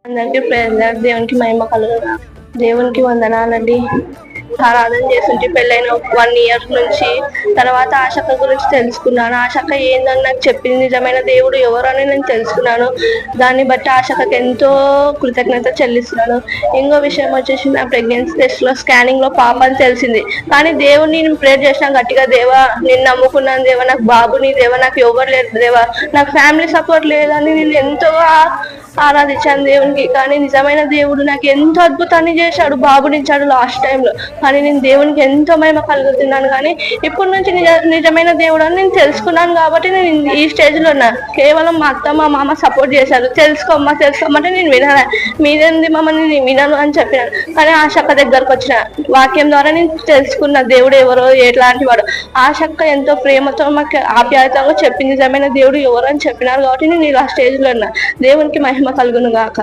అందరికీ ప్రేయర్. దేవునికి మహిమ కలుగును. దేవునికి వందనాలండి. ఆరాధన చేస్తుంటే పెళ్ళైన 1 year నుంచి తర్వాత ఆశక్క గురించి తెలుసుకున్నాను. ఆశక్క ఏందని నాకు చెప్పింది, నిజమైన దేవుడు ఎవరు అని నేను తెలుసుకున్నాను. దాన్ని బట్టి ఆశక్కకి ఎంతో కృతజ్ఞత చెల్లిస్తున్నాను. ఇంకో విషయం వచ్చేసి నా ప్రెగ్నెన్సీ టెస్ట్ లో స్కానింగ్ లో పాప అని తెలిసింది. కానీ దేవుడిని నేను ప్రేర్ చేసిన గట్టిగా, దేవా నేను నమ్ముకున్నాను దేవా, నాకు బాబుని దేవా, నాకు ఎవరు లేదు దేవా, నాకు ఫ్యామిలీ సపోర్ట్ లేదని నేను ఎంతో ఆరాధించాను దేవునికి. కానీ నిజమైన దేవుడు నాకు ఎంతో అద్భుతాన్ని చేశాడు, బాబునిచ్చాడు లాస్ట్ టైంలో. కానీ నేను దేవునికి ఎంతో మహిమ కలుగుతున్నాను. కానీ ఇప్పటి నుంచి నిజమైన దేవుడు అని నేను తెలుసుకున్నాను కాబట్టి నేను ఈ స్టేజ్లో ఉన్నా. కేవలం మా అత్త మా మామ సపోర్ట్ చేశారు. తెలుసుకోమంటే నేను వినాను. మీరేంది మమ్మల్ని నేను వినను అని చెప్పినాను. కానీ ఆశక్క దగ్గరకు వచ్చిన వాక్యం ద్వారా నేను తెలుసుకున్న దేవుడు ఎవరో, ఎట్లాంటి వాడు. ఆశక్క ఎంతో ప్రేమతో మాకు ఆప్యాయతంగా చెప్పింది నిజమైన దేవుడు ఎవరు అని చెప్పినారు కాబట్టి నేను ఇలా స్టేజ్లో ఉన్నా. దేవునికి మహిమ కలుగును గాక.